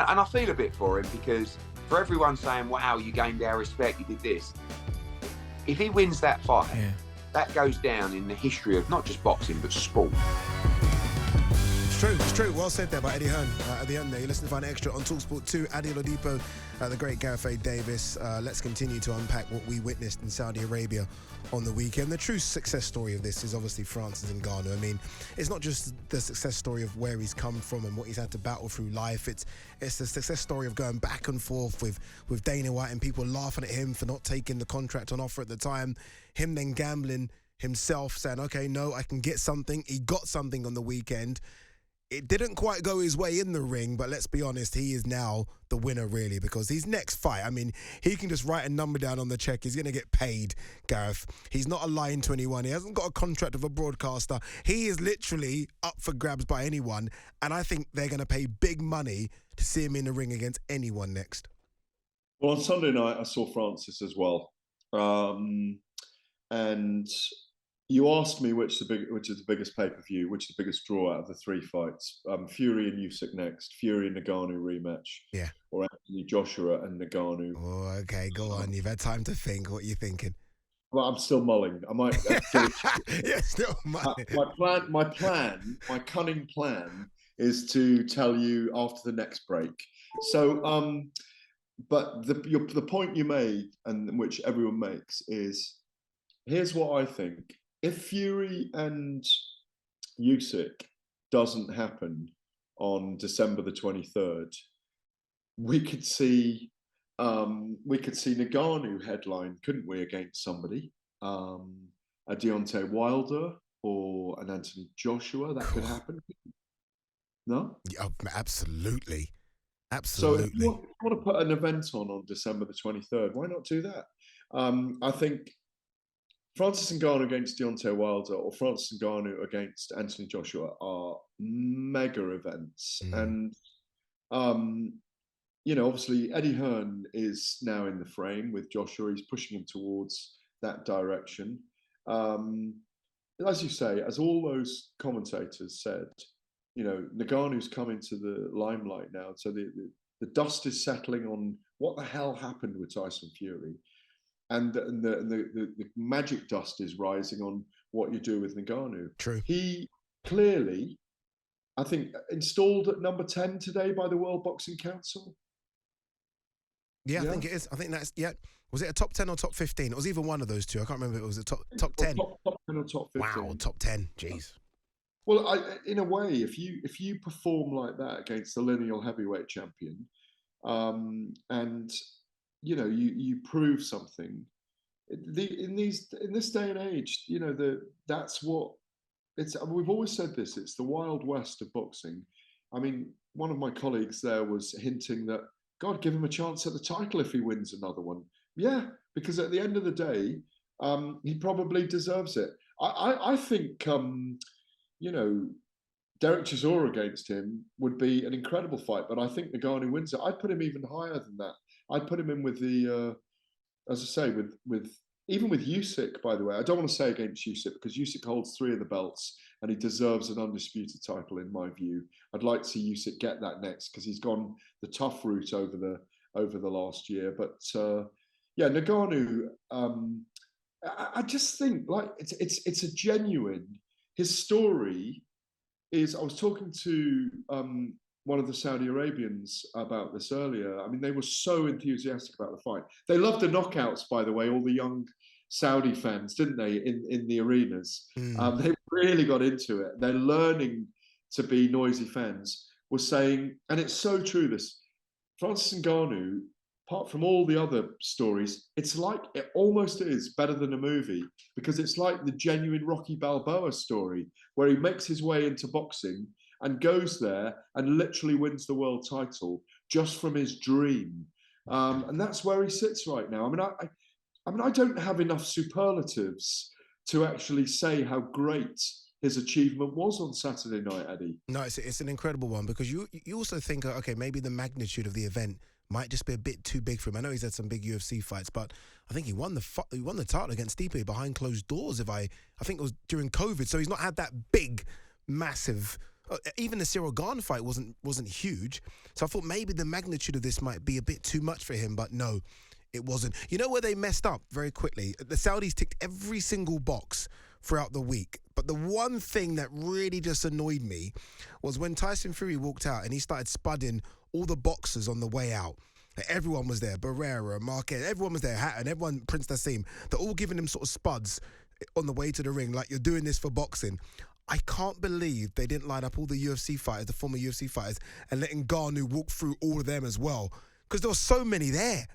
And I feel a bit for him, because for everyone saying, wow, you gained our respect, you did this. If he wins that fight, that goes down in the history of not just boxing, but sport. It's true. Well said there by Eddie Hearn at the end there. You listen to Find Extra on talkSPORT 2. Ade Oladipo, the great Gareth A. Davies. Let's continue to unpack what we witnessed in Saudi Arabia on the weekend. The true success story of this is obviously Francis Ngannou. I mean, it's not just the success story of where he's come from and what he's had to battle through life. It's the success story of going back and forth with Dana White and people laughing at him for not taking the contract on offer at the time. Him then gambling himself, saying, okay, no, I can get something. He got something on the weekend. It didn't quite go his way in the ring, but let's be honest, he is now the winner, really, because his next fight, I mean, he can just write a number down on the check. He's going to get paid, Gareth. He's not a line 21. He hasn't got a contract with a broadcaster. He is literally up for grabs by anyone, and I think they're going to pay big money to see him in the ring against anyone next. Well, on Sunday night, I saw Francis as well. And you asked me which is the biggest pay-per-view, which is the biggest draw out of the three fights. Fury and Usyk next, Fury and Ngannou rematch. Yeah. Or Anthony Joshua and Ngannou. Oh, okay, go on. You've had time to think. What are you thinking? Well, I'm still mulling. I might yeah, still mulling. My cunning plan is to tell you after the next break. So, but the point you made, and which everyone makes, is here's what I think. If Fury and Usyk doesn't happen on December the 23rd, we could see Ngannou headline, couldn't we, against somebody, a Deontay Wilder or an Anthony Joshua? That could happen. No? Yeah, absolutely. So if you want to put an event on December the 23rd, why not do that? I think Francis Ngannou against Deontay Wilder or Francis Ngannou against Anthony Joshua are mega events. And, obviously Eddie Hearn is now in the frame with Joshua. He's pushing him towards that direction. As you say, as all those commentators said, Ngannou's come into the limelight now. So the dust is settling on what the hell happened with Tyson Fury. And the magic dust is rising on what you do with Ngannou. True. He clearly, I think, installed at number 10 today by the World Boxing Council. Yeah, I think it is. I think that's, yeah. Was it a top 10 or top 15? It was either one of those two. I can't remember if it was a top 10. Top 10 or top 15. Wow, top 10. Jeez. Well, in a way, if you perform like that against the lineal heavyweight champion, and you prove something. In this day and age, that's what it's. We've always said this. It's the Wild West of boxing. I mean, one of my colleagues there was hinting that God, give him a chance at the title if he wins another one. Yeah, because at the end of the day, he probably deserves it. I think Derek Chisora against him would be an incredible fight, but I think Ngannou wins it. I'd put him even higher than that. I'd put him in with the, as I say, with even with Usyk, by the way. I don't want to say against Usyk because Usyk holds 3 of the belts and he deserves an undisputed title in my view. I'd like to see Usyk get that next because he's gone the tough route over the last year. But yeah, Ngannou, I just think like it's a genuine. His story is. I was talking to one of the Saudi Arabians about this earlier. I mean, they were so enthusiastic about the fight. They loved the knockouts, by the way, all the young Saudi fans, didn't they, in the arenas? They really got into it. They're learning to be noisy fans. Were saying, and it's so true, this, Francis Ngannou, apart from all the other stories, it's like, it almost is better than a movie because it's like the genuine Rocky Balboa story where he makes his way into boxing and goes there and literally wins the world title just from his dream. And that's where he sits right now. I mean, I don't have enough superlatives to actually say how great his achievement was on Saturday night, Eddie. No, it's an incredible one because you also think, okay, maybe the magnitude of the event might just be a bit too big for him. I know he's had some big UFC fights, but I think he won the title against Stipe behind closed doors. I think it was during COVID, so he's not had that big, massive even the Cyril Gane fight wasn't huge. So I thought maybe the magnitude of this might be a bit too much for him, but no, it wasn't. You know where they messed up very quickly? The Saudis ticked every single box throughout the week. But the one thing that really just annoyed me was when Tyson Fury walked out and he started spudding all the boxers on the way out. Everyone was there, Barrera, Marquez, everyone was there, Hatton, everyone, Prince Nassim. They're all giving him sort of spuds on the way to the ring, like you're doing this for boxing. I can't believe they didn't line up all the UFC fighters, the former UFC fighters, and letting Ngannou walk through all of them as well. Because there were so many there.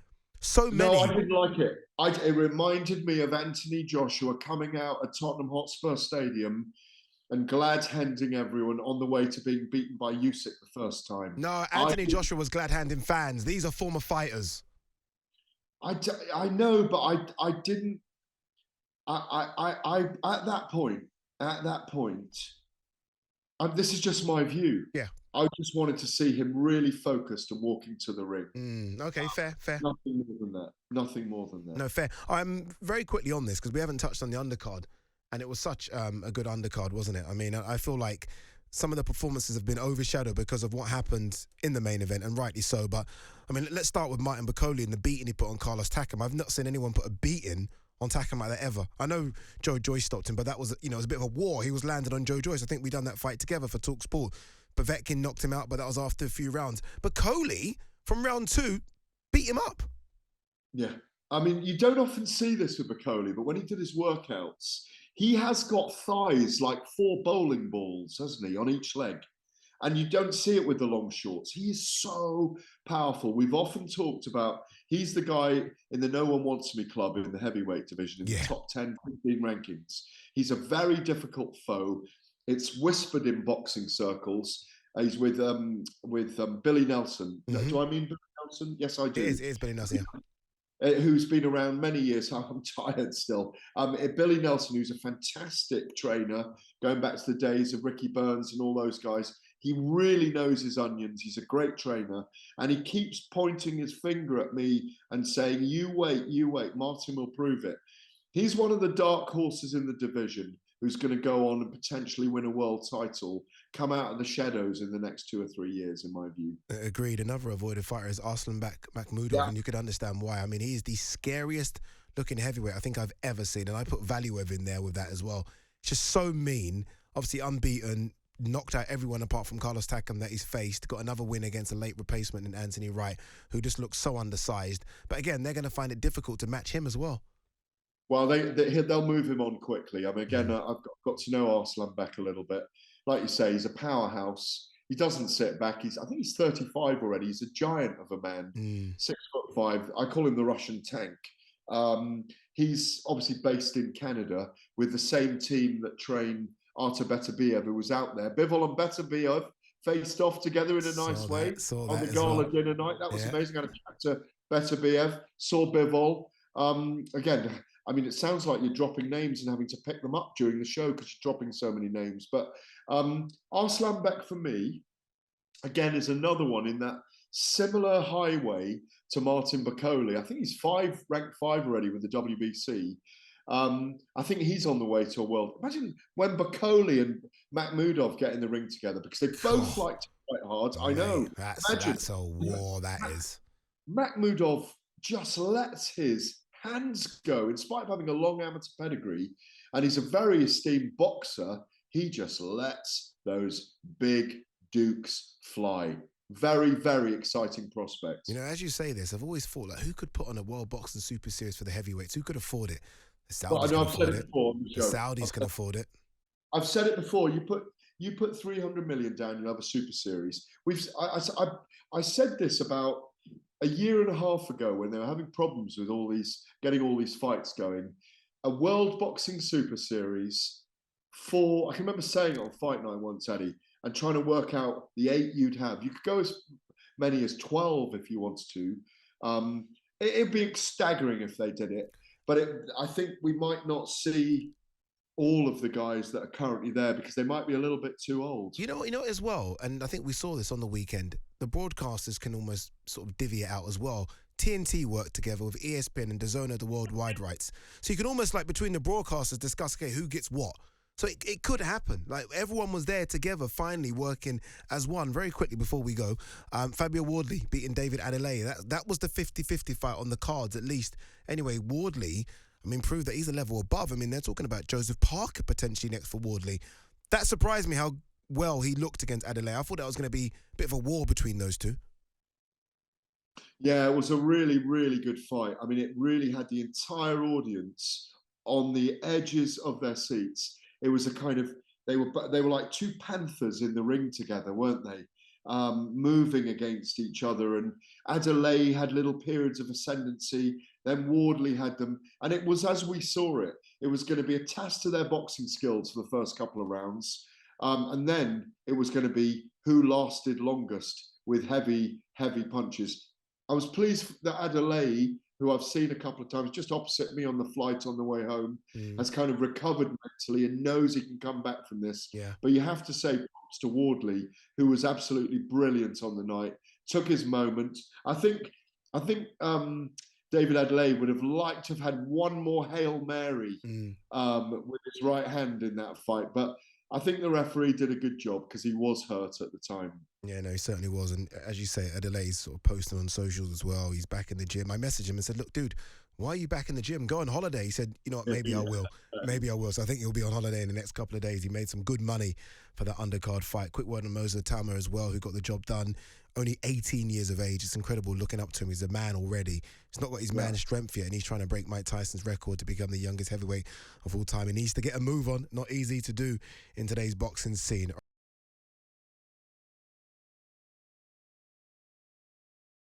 So many. No, I didn't like it. It reminded me of Anthony Joshua coming out at Tottenham Hotspur Stadium and glad-handing everyone on the way to being beaten by Usyk the first time. No, Anthony Joshua was glad-handing fans. These are former fighters. I know, but I didn't. At that point, this is just my view. Yeah. I just wanted to see him really focused and walking to the ring. Okay, fair. Nothing more than that. Nothing more than that. No, fair. I'm very quickly on this because we haven't touched on the undercard, and it was such a good undercard, wasn't it? I mean, I feel like some of the performances have been overshadowed because of what happened in the main event, and rightly so. But, I mean, let's start with Martin Bakole and the beating he put on Carlos Takam. I've not seen anyone put a beating on Takam like that ever. I know Joyce stopped him, but that was, it was a bit of a war. He was landed on Joyce. I think we done that fight together for talkSPORT. Povetkin knocked him out, but that was after a few rounds. But Bakole, from round 2, beat him up. Yeah. I mean, you don't often see this with Bakole, but when he did his workouts, he has got thighs like 4 bowling balls, hasn't he, on each leg? And you don't see it with the long shorts. He is so powerful. We've often talked about, he's the guy in the No One Wants Me club in the heavyweight division, in the top 10, 15 rankings. He's a very difficult foe. It's whispered in boxing circles. He's with Billy Nelson. Mm-hmm. Do I mean Billy Nelson? Yes, I do. It is Billy Nelson, who's been around many years. I'm tired still. Billy Nelson, who's a fantastic trainer, going back to the days of Ricky Burns and all those guys. He really knows his onions. He's a great trainer. And he keeps pointing his finger at me and saying, you wait, Martin will prove it. He's one of the dark horses in the division who's going to go on and potentially win a world title, come out of the shadows in the next 2 or 3 years, in my view. Agreed. Another avoided fighter is Arslan Makhmudov, and you could understand why. I mean, he is the scariest looking heavyweight I think I've ever seen, and I put Bellew in there with that as well. It's just so mean. Obviously unbeaten, knocked out everyone apart from Carlos Takam that he's faced, got another win against a late replacement in Anthony Wright, who just looks so undersized. But again, they're going to find it difficult to match him as well. Well, they'll move him on quickly. I mean, again, I've got to know Arslan back a little bit. Like you say, he's a powerhouse. He doesn't sit back. I think he's 35 already. He's a giant of a man, 6'5". I call him the Russian tank. He's obviously based in Canada with the same team that trained Artur Beterbiev, who was out there. Bivol and Beterbiev faced off together in a nice way on the gala dinner night. That was amazing. I had a chat to Beterbiev, saw Bivol. Again, I mean, it sounds like you're dropping names and having to pick them up during the show because you're dropping so many names. But Arslan Bek, for me, again, is another one in that similar highway to Martin Bakole. I think he's ranked 5 already with the WBC. I think he's on the way to a world. Imagine when Bakole and Makhmudov get in the ring together, because they both like to fight hard. I know. That's a war, that is. Makhmudov just lets his hands go, in spite of having a long amateur pedigree, and he's a very esteemed boxer. He just lets those big dukes fly. Very, very exciting prospects. You know, as you say this, I've always thought, like, who could put on a World Boxing Super Series for the heavyweights? Who could afford it? The Saudis can afford it. The Saudis can afford it. I've said it before. You put 300 million down, you'll have a Super Series. I said this about a year and a half ago when they were having problems with getting all these fights going. A World Boxing Super Series I can remember saying it on Fight Night once, Eddie, and trying to work out the 8 you'd have. You could go as many as 12 if you wanted to. It'd be staggering if they did it. But I think we might not see all of the guys that are currently there because they might be a little bit too old. You know as well, and I think we saw this on the weekend, the broadcasters can almost sort of divvy it out as well. TNT worked together with ESPN and DAZN, the worldwide rights. So you can almost, like, between the broadcasters discuss, okay, who gets what. So it could happen. Like, everyone was there together, finally working as one. Very quickly before we go, Fabio Wardley beating Davies Ade. That was the 50-50 fight on the cards, at least. Anyway, Wardley, I mean, proved that he's a level above. I mean, they're talking about Joseph Parker potentially next for Wardley. That surprised me how well he looked against Ade. I thought that was going to be a bit of a war between those two. Yeah, it was a really, really good fight. I mean, it really had the entire audience on the edges of their seats. It was a kind of, they were like two panthers in the ring together, weren't they? Moving against each other. And Ade had little periods of ascendancy. Then Wardley had them. And it was, as we saw it, it was going to be a test to their boxing skills for the first couple of rounds. And then it was going to be who lasted longest with heavy, heavy punches. I was pleased that Ade, who I've seen a couple of times, just opposite me on the flight on the way home, has kind of recovered mentally and knows he can come back from this. Yeah. But you have to say props to Wardley, who was absolutely brilliant on the night, took his moment. I think Davies Ade would have liked to have had one more Hail Mary with his right hand in that fight. But I think the referee did a good job because he was hurt at the time. Yeah, no, he certainly was. And as you say, Adelaide's sort of posting on socials as well. He's back in the gym. I messaged him and said, look, dude, why are you back in the gym? Go on holiday. He said, you know what, maybe I will. Maybe I will. So I think he'll be on holiday in the next couple of days. He made some good money for that undercard fight. Quick word on Moser Tama as well, who got the job done. Only 18 years of age. It's incredible looking up to him. He's a man already. He's not got his man strength yet, and he's trying to break Mike Tyson's record to become the youngest heavyweight of all time. He needs to get a move on. Not easy to do in today's boxing scene.